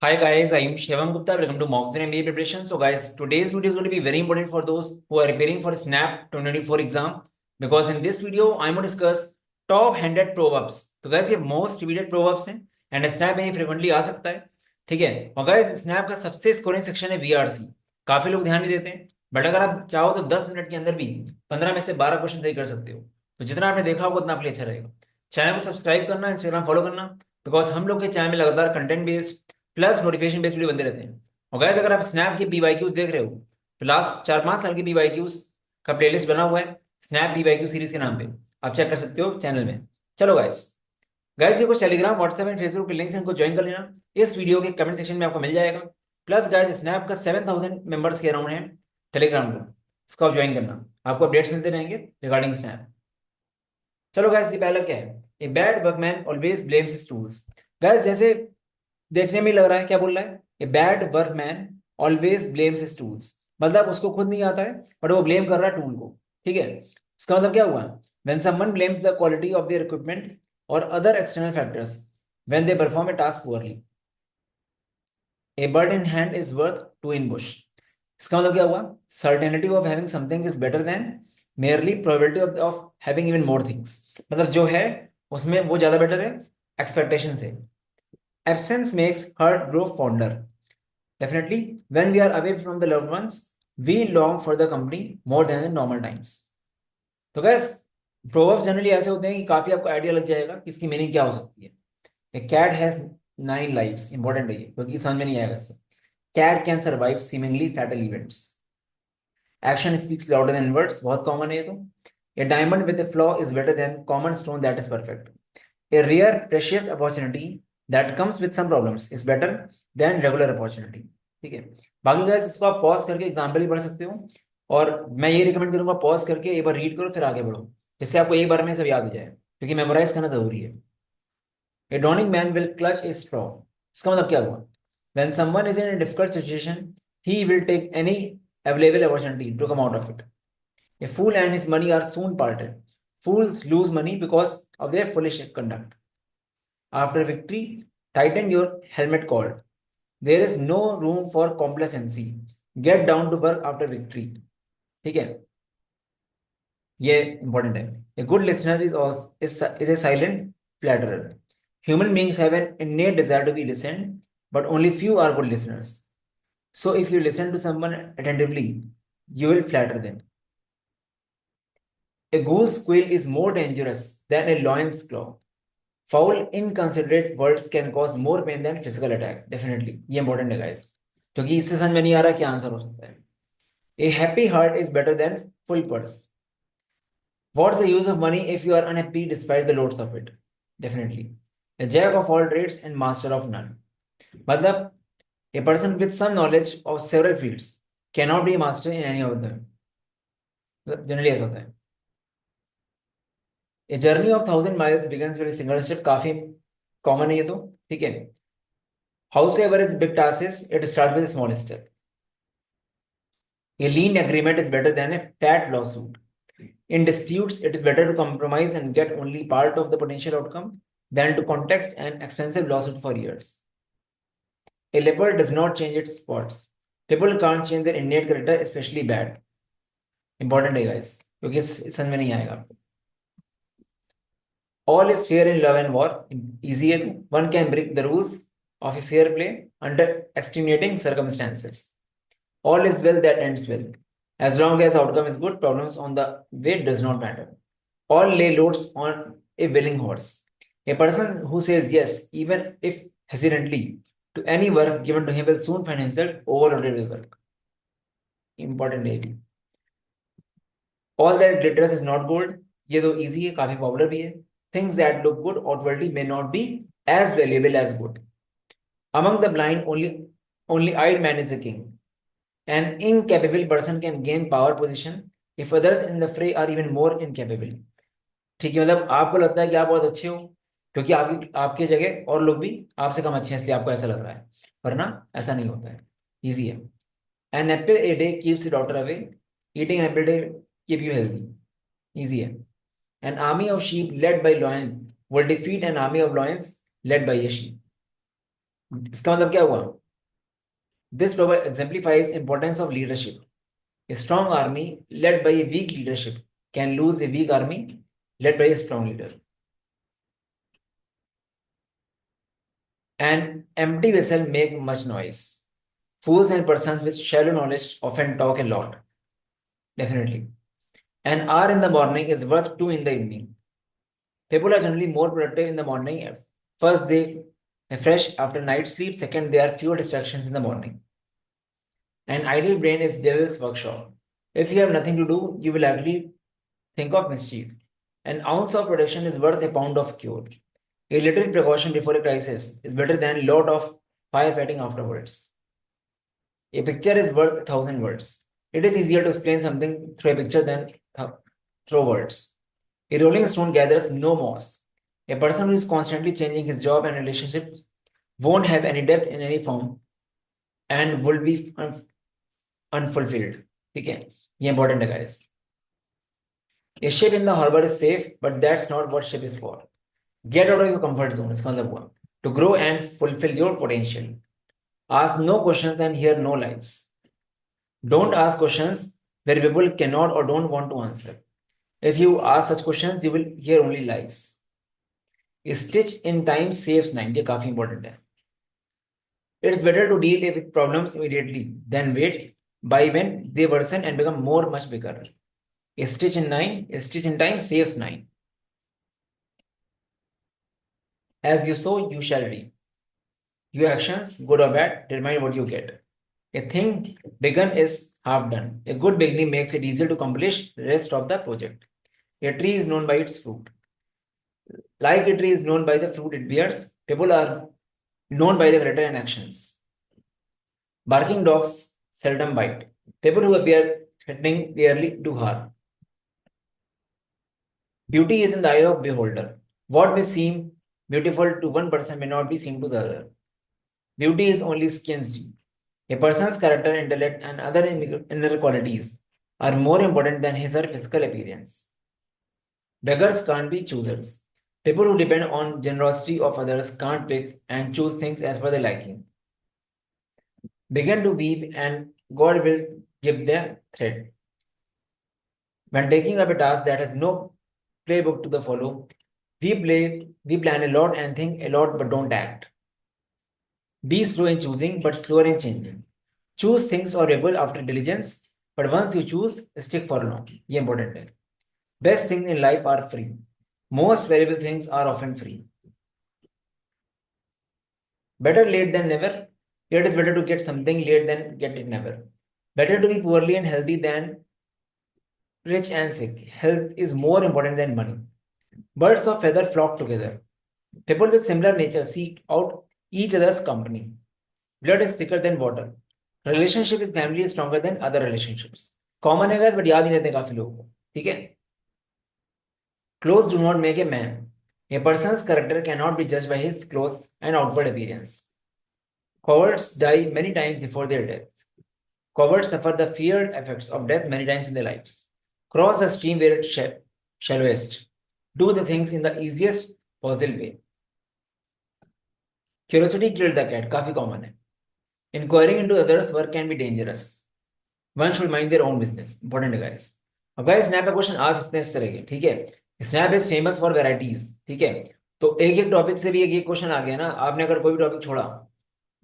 Hi guys, I am Shivam Gupta. Welcome to Moxon MBA preparation. So guys, today's video is going to be very important for those who are preparing for SNAP 2024 exam because in this video I'm going to discuss top 100 proverbs. तो guys ये most repeated proverbs हैं and SNAP में ये frequently आ सकता है. ठीक है. और guys SNAP का सबसे स्कोरिंग सेक्शन है VRC. काफी लोग ध्यान नहीं देते हैं बट अगर आप चाहो तो 10 मिनट के अंदर भी 15 में से 12 क्वेश्चन सही कर सकते हो. तो जितना आपने देखा होगा उतना आपके लिए अच्छा रहेगा. चैनल को सब्सक्राइब करना, इंस्टाग्राम फॉलो करना बिकॉज हम लोग के चैनल में लगातार content based plus notification based video बनते रहते हैं. और गाइस अगर आप स्नैप के पीवाईक्यूज देख रहे हो तो लास्ट 4-5 साल के पीवाईक्यूज का प्लेलिस्ट बना हुआ है स्नैप पीवाईक्यू सीरीज के नाम पे. आप चेक कर सकते हो चैनल में. चलो गाइस, गाइस ये कुछ टेलीग्राम व्हाट्सएप एंड फेसबुक के लिंक्स हैं, इनको ज्वाइन कर लेना. इस वीडियो के कमेंट सेक्शन में आपको मिल जाएगा. प्लस गाइस स्नैप का 7,000 मेंबर्स के अराउंड है टेलीग्राम को, इसको आप ज्वाइन करना. आपको अपडेट्स मिलते रहेंगे रिगार्डिंग स्नैप. चलो गाइस ये पहला क्या है, a bad workman always blames his tools. Guys जैसे देखने में ही लग रहा है क्या बोल रहा है, a bad workman always blames his tools. मतलब उसको खुद नहीं आता है बट वो ब्लेम कर रहा है टूल को. ठीक है. इसका मतलब क्या हुआ, when someone blames the quality of their equipment और other external factors when they perform a task poorly. A bird in hand is worth two in bush. इसका मतलब क्या हुआ, certainty of having something is better than merely probability of having even more things. मतलब जो है उसमें वो ज्यादा बेटर है एक्सपेक्टेशन से. Absence makes heart grow fonder. Definitely, when we are away from the loved ones, we long for the company more than in normal times. तो gas proverbs generally ऐसे होते हैं कि काफी आपको आइडिया लग जाएगा कि इसकी मीनिंग क्या हो सकती है. A cat has 9 lives. Important है ये क्योंकि समझ में नहीं आएगा इससे. Cat can survive seemingly fatal events. Action speaks louder than words. बहुत कॉमन है ये तो. A diamond with a flaw is better than common stone that is perfect. A rare, precious opportunity that comes with some problems is better than regular opportunity. ठीक है. बाकी guys इसको आप pause करके एग्जाम्पल ही पढ़ सकते हो और मैं ये रिकमेंड करूंगा पॉज करके एक बार रीड करो फिर आगे बढ़ो, जिससे आपको एक बार में सब याद हो जाए क्योंकि मेमोराइज करना जरूरी है. A dawning man will clutch a straw. इसका मतलब क्या हुआ, when someone is in a difficult situation he will take any available opportunity to come out of it. A fool and his money are soon parted. Fools lose money because of their foolish conduct. After victory, tighten your helmet cord. There is no room for complacency. Get down to work after victory. ठीक है. ये important है. A good listener is a silent flatterer. Human beings have an innate desire to be listened, but only few are good listeners. So if you listen to someone attentively, you will flatter them. A goose squeal is more dangerous than a lion's claw. Foul inconsiderate words can cause more pain than physical attack. Definitely ये important है guys क्योंकि इससे समझ में नहीं आ रहा क्या answer हो सकता है. A happy heart is better than full purse. What's the use of money if you are unhappy despite the loads of it. Definitely a jack of all trades and master of none. मतलब a person with some knowledge of several fields can not be master in any of them. Generally ऐसा होता है. A journey of 1,000 miles begins with single step. काफी common है ये तो. ठीक है. Howsoever is big task is, it starts with a small step. A lean agreement is better than a fat lawsuit. In disputes, it is better to compromise and get only part of the potential outcome than to contest an expensive lawsuit for years. A leopard does not change its spots. People can't change their innate character, especially bad. Important है guys, क्योंकि समझ में नहीं आएगा आपको. All is fair in love and war. Easy है तो. One can break the rules of a fair play under extenuating circumstances. All is well that ends well. As long as the outcome is good, problems on the way does not matter. All lay loads on a willing horse. A person who says yes, even if hesitantly, to any work given to him will soon find himself overloaded with work. Important है भी. All that glitters is not gold. ये तो easy है, काफी popular भी है. Things that look good outwardly may not be as valuable as good. Among the blind, only eyed man is a king. An incapable person can gain power position if others in the fray are even more incapable. ठीक है. मतलब आपको लगता है कि आप बहुत अच्छे हो क्योंकि आपकी जगह और लोग भी आपसे कम अच्छे हैं इसलिए आपको ऐसा लग रहा है, वरना ऐसा नहीं होता है. इजी है. An apple a day keeps the doctor away. Eating an apple a day keep you healthy. Easy है. An army of sheep led by lion will defeat an army of lions led by a sheep. इसका मतलब क्या हुआ? This proverb exemplifies importance of leadership. A strong army led by a weak leadership can lose a weak army led by a strong leader. An empty vessel makes much noise. Fools and persons with shallow knowledge often talk a lot. Definitely. An hour in the morning is worth two in the evening. People are generally more productive in the morning. First, they are fresh after night sleep. Second, there are fewer distractions in the morning. An idle brain is devil's workshop. If you have nothing to do, you will likely think of mischief. An ounce of protection is worth a pound of cure. A little precaution before a crisis is better than a lot of firefighting afterwards. A picture is worth 1,000 words. It is easier to explain something through a picture than through words. A rolling stone gathers no moss. A person who is constantly changing his job and relationships won't have any depth in any form and will be unfulfilled. ठीक है, ये important है guys. A ship in the harbor is safe, but that's not what ship is for. Get out of your comfort zone. इसका मतलब हुआ to grow and fulfill your potential. Ask no questions and hear no lies. Don't ask questions where people cannot or don't want to answer. If you ask such questions, you will hear only lies. A stitch in time saves nine. ये काफी important है. It's better to deal with problems immediately than wait by when they worsen and become much bigger. A stitch in time saves nine. As you sow, you shall reap. Your actions, good or bad, determine what you get. A thing begun is half done. A good beginning makes it easier to accomplish the rest of the project. A tree is known by its fruit. Like a tree is known by the fruit it bears, people are known by their character and actions. Barking dogs seldom bite. People who appear threatening rarely do harm. Beauty is in the eye of beholder. What may seem beautiful to one person may not be seen to the other. Beauty is only skin's deep. A person's character, intellect, and other inner qualities are more important than his or physical appearance. Beggars can't be choosers. People who depend on generosity of others can't pick and choose things as per their liking. Begin to weave and God will give the thread. When taking up a task that has no playbook to the follow, we plan a lot and think a lot but don't act. Be slow in choosing but slower in changing. Choose things or able after diligence, but once you choose, stick for long. ये important है. Best things in life are free. Most valuable things are often free. Better late than never. It is better to get something late than get it never. Better to be poorly and healthy than rich and sick. Health is more important than money. Birds of feather flock together. People with similar nature seek out each other's company. Blood is thicker than water. Relationship with family is stronger than other relationships. Common है guys, but याद नहीं रहते काफी लोगों को. ठीक है? Clothes do not make a man. A person's character cannot be judged by his clothes and outward appearance. Cowards die many times before their death. Cowards suffer the feared effects of death many times in their lives. Cross the stream where it shallowest. Do the things in the easiest possible way. Curiosity killed the cat. काफी common है. Inquiring into others' work can be dangerous. One should mind their own business. Important है guys. अब guys snap पे question आ सकते हैं इस तरह के. ठीक है, snap is famous for varieties. ठीक है, तो एक एक टॉपिक से भी एक क्वेश्चन आ गया ना. आपने अगर कोई भी टॉपिक छोड़ा,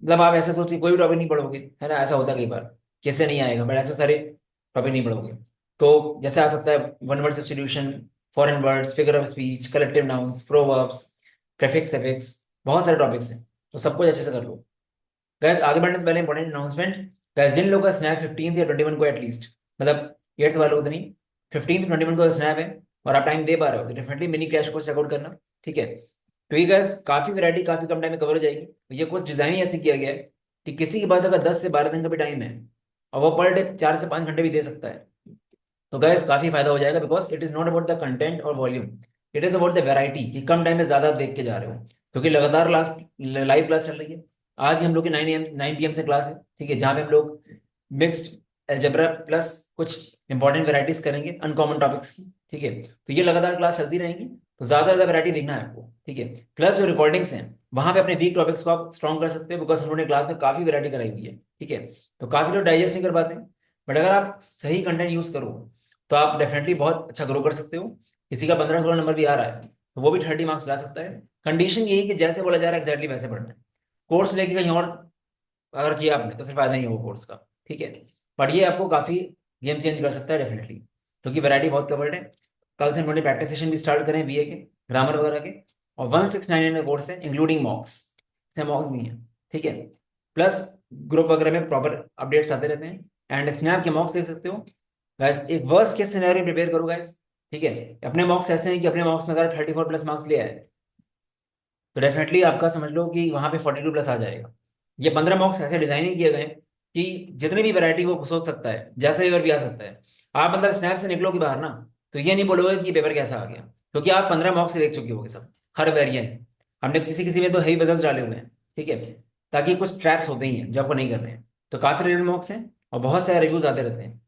मतलब आप ऐसा सोचिए कोई भी टॉपिक नहीं पढ़ोगे, है ना, ऐसा होता है कई बार. कैसे नहीं आएगा, बट ऐसे सारे टॉपिक नहीं पढ़ोगे. तो जैसे आ सकता है one word substitution, foreign words, figure of speech, collective nouns, proverbs, prefix, suffix, बहुत सारे टॉपिक्स हैं. तो सब कुछ अच्छे से कर लो. गाइस आगे बढ़ने से पहले इंपॉर्टेंट अनाउंसमेंट. गाइस जिन लोगों का स्नैप 15 या 21 को एटलीस्ट, मतलब 8th वालों को तो नहीं, 15 21 को स्नैप है और आप टाइम दे पा रहे हो, तो definitely mini crash course check out करना. ठीक है, तो ये गाइस काफी वैरायटी काफी कम टाइम में कवर हो जाएगी. ये कोर्स डिजाइन ही ऐसे किया गया है कि किसी के पास अगर 10 से 12 दिन का भी टाइम है और वो पर डे 4 से 5 घंटे भी दे सकता है, तो गाइस काफी फायदा हो जाएगा. Because it is not about the content और volume, it is about the variety कि कम टाइम में ज्यादा आप देख के जा रहे हो. क्योंकि लगातार लाइव क्लास चल रही है. आज ही हम लोग की 9 PM से क्लास है. ठीक है, जहाँ पे हम लोग मिक्स्ड अलजेब्रा प्लस कुछ इंपॉर्टेंट वैरायटीज करेंगे अनकॉमन टॉपिक्स की. ठीक है, तो ये लगातार क्लास चलती रहेंगी, तो ज्यादा वैरायटी देखना है आपको. ठीक है, प्लस जो रिकॉर्डिंग्स हैं वहां पे अपने वीक टॉपिक्स को आप स्ट्रॉन्ग कर सकते हो, बिकॉज हमने क्लास में काफी वैरायटी कराई हुई है, ठीक है। तो काफी लोग डाइजेस्ट नहीं कर पाते, बट अगर आप सही कंटेंट यूज करो तो आप डेफिनेटली बहुत अच्छा ग्रो कर सकते हो। किसी का 15-16 नंबर भी आ रहा है तो वो भी 30 मार्क्स ला सकता है। कंडीशन यही कि जैसे बोला जा रहा है एग्जैक्टली वैसे पढ़ना है। कोर्स लेके कहीं और अगर किया आपने तो फिर फायदा नहीं है वो कोर्स का, ठीक है। बट ये आपको काफी गेम चेंज कर सकता है डेफिनेटली, क्योंकि वैरायटी बहुत कवर्ड है। कल से उन्होंने प्रैक्टिस सेशन भी स्टार्ट करें बीए के, ग्रामर वगैरह के, और 1699 का कोर्स है इंक्लूडिंग मॉक्स, इसमें मॉक्स भी है, ठीक है। प्लस ग्रुप वगैरह में प्रॉपर अपडेट्स आते रहते हैं, एंड स्नैप के मॉक्स देख सकते हो गाइस। एक वर्स्ट केस सिनेरियो प्रिपेयर करो गाइस, ठीक है। अपने मॉक्स ऐसे हैं कि अपने मॉक्स में अगर 34+ मार्क्स ले आए तो डेफिनेटली आपका समझ लो कि वहां पे 42+ आ जाएगा। ये 15 मॉक्स ऐसे डिजाइन ही किए गए हैं कि जितनी भी वैरायटी वो सोच सकता है, जैसे पेपर भी आ सकता है। आप मतलब स्नैप से निकलोगे बाहर ना, तो ये नहीं बोलोगे कि पेपर कैसा आ गया, क्योंकि आप 15 मॉक्स से देख चुके होगे सब, हर वेरिएंट। हमने किसी किसी में तो हेवी बजल्स डाले हुए हैं, ठीक है, ताकि कुछ ट्रैप्स होते ही हैं जो आपको नहीं करने हैं। तो काफी रेलेवेंट मॉक्स हैं और बहुत सारे रिव्यूज आते रहते हैं,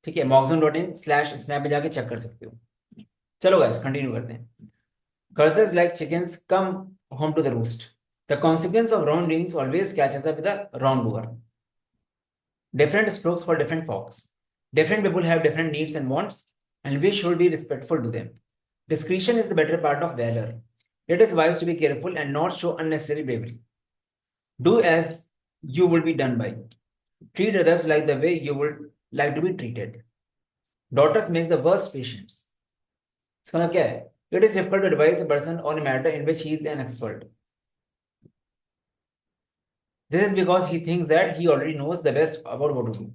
ठीक है। mockzone.in/snap में जाके चेक कर सकते हो। चलो गाइस कंटिन्यू करते हैं। Cursors like chickens come home to the roost. The consequence of wrongdoings always catches up with the wrongdoer. Different strokes for different folks. Different people have different needs and wants, and we should be respectful to them. Discretion is the better part of valor. It is wise to be careful and not show unnecessary bravery. Do as you will be done by. Treat others like the way you would like to be treated. Daughters make the worst patients. इसका मतलब क्या है? It is difficult to advise a person on a matter in which he is an expert. This is because he thinks that he already knows the best about what to do.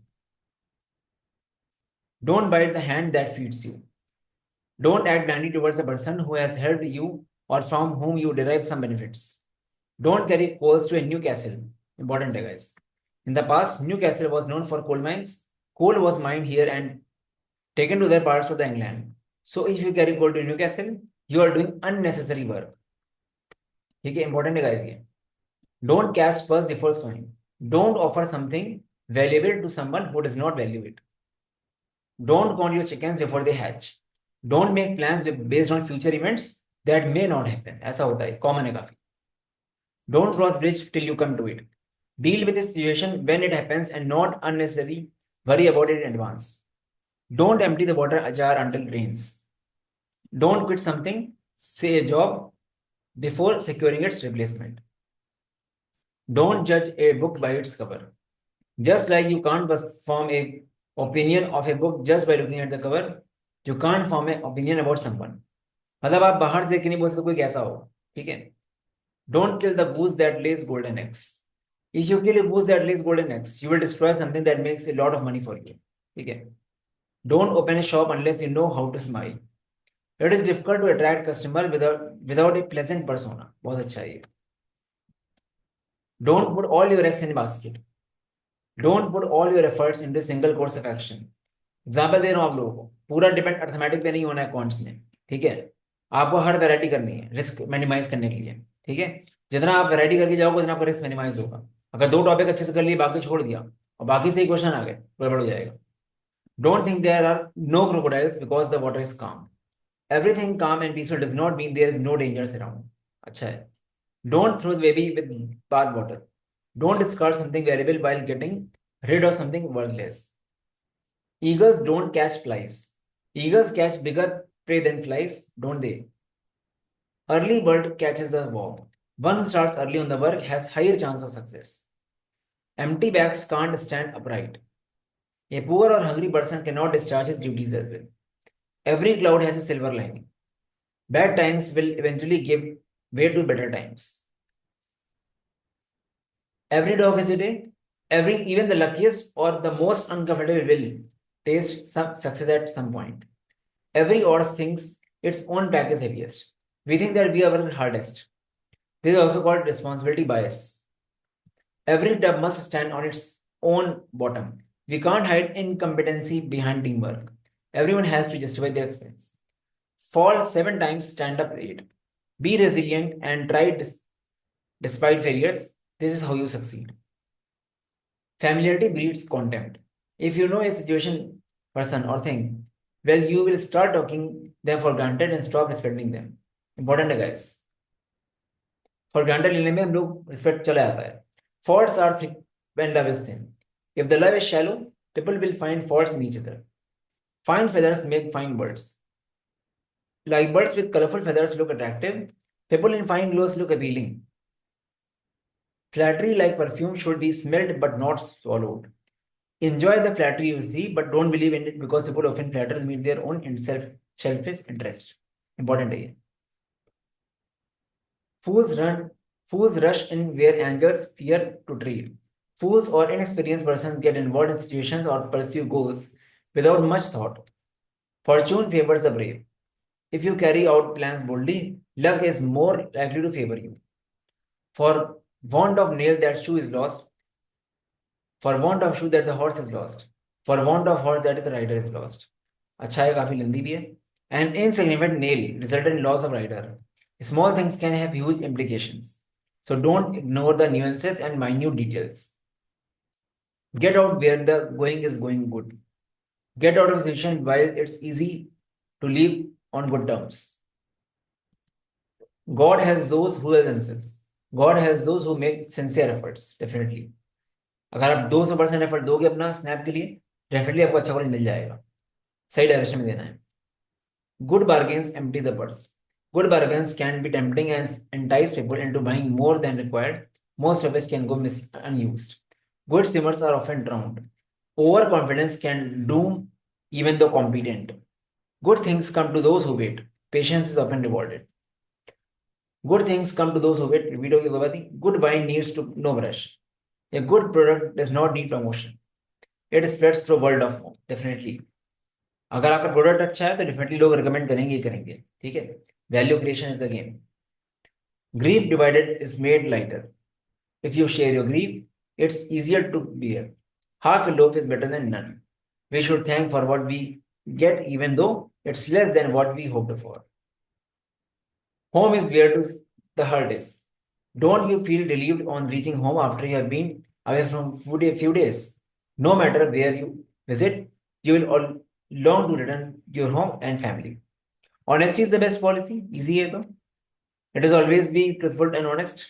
Don't bite the hand that feeds you. Don't act blindly towards a person who has helped you or from whom you derive some benefits. Don't carry coals to a new castle. Important, guys. In the past, Newcastle was known for coal mines. Coal was mined here and taken to other parts of the England. So if you carry coal to Newcastle, you are doing unnecessary work. ठीक है, important है guys ये. Don't cast pearls before swine. Don't offer something valuable to someone who does not value it. Don't count your chickens before they hatch. Don't make plans based on future events that may not happen. ऐसा होता है, common है काफी. Don't cross bridge till you come to it. Deal with the situation when it happens and not unnecessarily worry about it in advance. Don't empty the water jar until it rains. Don't quit something, say a job, before securing its replacement. Don't judge a book by its cover. Just like you can't form a opinion of a book just by looking at the cover, you can't form an opinion about someone. मतलब आप बाहर से नहीं बोल सकते कोई कैसा हो, ठीक है. Don't kill the goose that lays golden eggs. If you kill a goose that lays golden eggs, you will destroy something that makes a lot of money for you, ठीक है. Don't open a shop unless you know how to smile. It is difficult to attract customer without a pleasant persona. बहुत अच्छा है ये. Don't put all your eggs in a basket. Don't put all your efforts into a single course of action. Example दे रहा हूँ आप लोगों को, पूरा डिपेंड अर्थमेटिक पे नहीं होना है क्वांट्स में, ठीक है. आपको हर वैरायटी करनी है रिस्क मिनिमाइज करने के लिए, ठीक है. जितना आप वैरायटी करके जाओगे उतना आपका रिस्क मिनिमाइज होगा. अगर 2 टॉपिक अच्छे से कर लिए बाकी छोड़ दिया और बाकी से ही क्वेश्चन आ गए, गड़बड़ हो जाएगा. Don't think there are no crocodiles because the water is calm. Everything calm and peaceful does not mean there is no dangers around. अच्छा है. Don't throw the baby with bath water. Don't discard something variable while getting rid of something worthless. Eagles don't catch flies. Eagles catch bigger prey than flies, don't they? Early bird catches the worm. One who starts early on the work has higher chance of success. Empty bags can't stand upright. A poor or hungry person cannot discharge his duties as well. Every cloud has a silver lining. Bad times will eventually give way to better times. Every dog has a day. Even the luckiest or the most uncomfortable will taste some success at some point. Every horse thinks its own pack is heaviest. We think that we are our hardest. This is also called responsibility bias. Every tub must stand on its own bottom. We can't hide incompetency behind teamwork. Everyone has to justify their expense. Fall 7 times, stand up 8. Be resilient and try despite failures. This is how you succeed. Familiarity breeds contempt. If you know a situation, person, or thing, well, you will start taking them for granted and stop respecting them. Important, guys. For granted लेने में हम लोग respect चला जाता है. Faults are thick when love is thin. If the love is shallow, people will find faults in each other. Fine feathers make fine birds. Like birds with colorful feathers look attractive, people in fine clothes look appealing. Flattery, like perfume, should be smelled but not swallowed. Enjoy the flattery you see, but don't believe in it because people often flatter meet their own selfish interest. Important है ये. Fools rush in where angels fear to tread. Fools or inexperienced persons get involved in situations or pursue goals without much thought. Fortune favors the brave. If you carry out plans boldly, luck is more likely to favor you. For want of nail, that shoe is lost. For want of shoe, that the horse is lost. For want of horse, that the rider is lost. अच्छा है, काफी लंबी भी है. An insignificant nail resulted in loss of rider. Small things can have huge implications. So don't ignore the nuances and minute details. Get out where the going is going good. Get out of a situation while it's easy to live on good terms. God has those who help themselves. God has those who make sincere efforts. Definitely. अगर आप 200% effort दोगे अपना snap के लिए, definitely आपको अच्छा college मिल जाएगा. सही डायरेक्शन में देना है. Good bargains empty the purse. Good bargains can be tempting and entice people into buying more than required, most of which can go unused. Good swimmers are often drowned. Overconfidence can doom even though competent. Good things come to those who wait. Patience is often rewarded. Good things come to those who wait. Repeat होगी बात ही. Good wine needs to no brush. A good product does not need promotion. It spreads through word of mouth. Definitely. अगर आपका product अच्छा है तो definitely लोग recommend करेंगे ही करेंगे. ठीक है. Value creation is the game. Grief divided is made lighter. If you share your grief, it's easier to bear. Half a loaf is better than none. We should thank for what we get, even though it's less than what we hoped for. Home is where the heart is. Don't you feel relieved on reaching home after you have been away from a few days? No matter where you visit, you will all long to return to your home and family. Honesty is the best policy. Easy है तो. It is always be truthful and honest.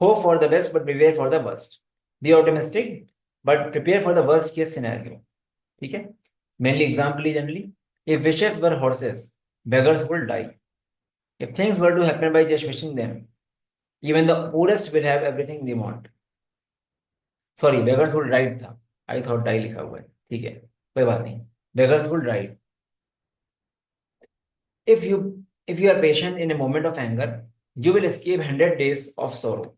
Hope for the best but prepare for the worst. Be optimistic but prepare for the worst case scenario. ठीक है. Mainly example generally. If wishes were horses, beggars would die. If things were to happen by just wishing them, even the poorest will have everything they want. Sorry, beggars would ride था. I thought die लिखा हुआ है. ठीक है, कोई बात नहीं. Beggars would ride. If you are patient in a moment of anger, you will escape 100 days of sorrow.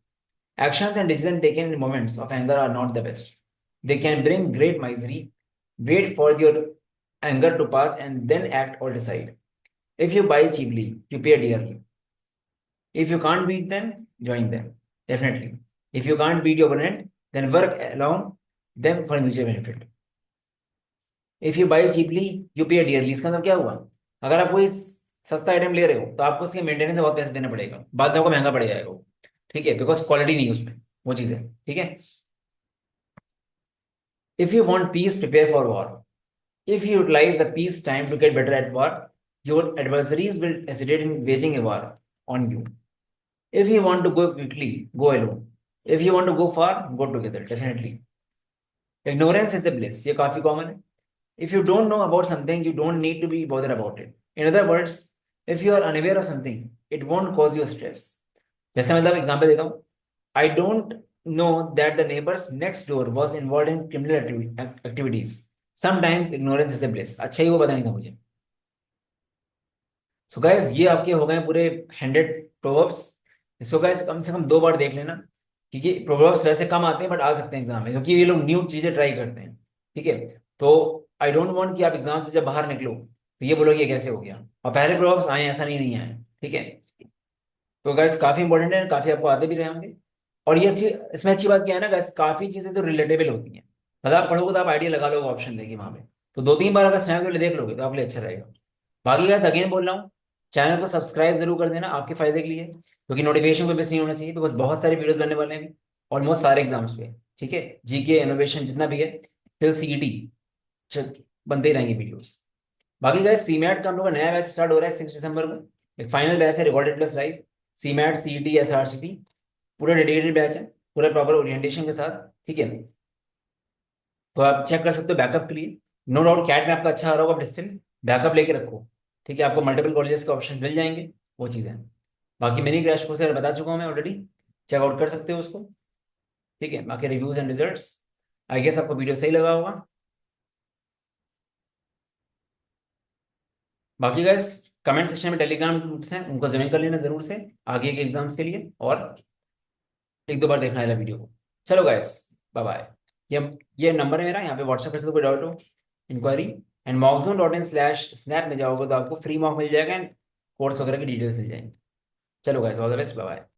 Actions and decisions taken in moments of anger are not the best. They can bring great misery. Wait for your anger to pass and then act or decide. If you buy cheaply, you pay dearly. If you can't beat them, join them. Definitely. If you can't beat your opponent, then work along them for mutual benefit. If you buy cheaply, you pay dearly. इसका मतलब क्या हुआ? अगर आप कोई सस्ता item ले रहे हो तो आपको उसके मेंटेनेंस से बहुत पैसे देना पड़ेगा. बाद में आपको महंगा पड़ जाएगा वो. ठीक है, बिकॉज क्वालिटी नहीं है उसमें वो चीजें. ठीक है. If you want peace, prepare for war. If you utilize the peace time to get better at war, your adversaries will hesitate in waging a war on you. If you want to go quickly, go alone. If you want to go far, go together. Definitely. Ignorance is the bliss. ये काफी common है. If you don't know about something, you don't need to be bothered about it. In other words, if you are unaware of something, it won't cause you stress. जैसे मतलब example देता हूँ. I don't know that the neighbors next door was involved in criminal activities. Sometimes ignorance is a bliss. अच्छा ही वो पता नहीं था मुझे. So guys, ये आपके हो गए पूरे 100 proverbs. इसको guys कम से कम 2 बार देख लेना, क्योंकि proverbs वैसे कम आते हैं बट आ सकते हैं एग्जाम में, क्योंकि ये लोग न्यू चीजें ट्राई करते हैं. ठीक है. तो आई डोंट वांट कि आप एग्जाम से जब बाहर निकलो तो ये बोलोगे ये कैसे हो गया, और पहले proverbs आए ऐसा नहीं आए. ठीक है. तो गाइस काफी इंपॉर्टेंट है, काफी आपको आते भी रहे होंगे. और ये इसमें अच्छी बात क्या है ना गाइस, काफी चीजें तो रिलेटेबल होती हैं. मतलब आप पढ़ोगे तो आप आइडिया लगा लोगे, ऑप्शन देगी वहां पे. तो 2-3 बार अगर स्नैप देख लोगे तो आपके लिए अच्छा रहेगा. बाकी गाइस अगेन बोल रहा हूँ, चैनल को सब्सक्राइब जरूर कर देना आपके फायदे के लिए, क्योंकि नोटिफिकेशन को मिस नहीं होना चाहिए, बिकॉज बहुत सारे वीडियोस बनने वाले हैं ऑलमोस्ट सारे एग्जाम्स पे. ठीक है. जीके, इनोवेशन जितना भी है, टिल सीईटी बनते ही रहेंगे वीडियोस. बाकी गाइस सीमैट का हम लोग का नया बैच स्टार्ट हो रहा है 6 दिसंबर को. एक फाइनल बैच है recorded plus live. CMAT, CET, SRCT, पूरा डेडिकेटेड बैच है, पूरा प्रॉपर ओरिएंटेशन के साथ, ठीक है। तो आप चेक कर सकते हो बैकअप के लिए। नो डाउट कैट में आपका अच्छा आ रहा होगा, डिस्टेंट बैकअप लेके रखो, ठीक है। आपको मल्टीपल कॉलेजेस के ऑप्शंस मिल जाएंगे, वो चीज़ें। बाकी मिनी क्रैश कोर्स बता चुका हूँ मैं ऑलरेडी, चेकआउट कर सकते हो उसको, ठीक है। बाकी reviews and results, I guess आपको वीडियो सही लगा होगा। बाकी गाइस कमेंट सेक्शन में टेलीग्राम ग्रुप्स हैं, उनको ज्वाइन कर लेना जरूर से आगे के एग्जाम्स के लिए, और एक दो बार देखना है वीडियो को। चलो गाइस, बाय बाय। ये ये नंबर है मेरा, यहाँ पे व्हाट्सएप कर सकते हो, कोई डाउट हो, इंक्वायरी। एंड mockzone.in/snap में जाओगे तो आपको फ्री मॉक मिल जाएगा एंड कोर्स वगैरह की डिटेल्स मिल जाएंगी। चलो guys, all the best, bye bye.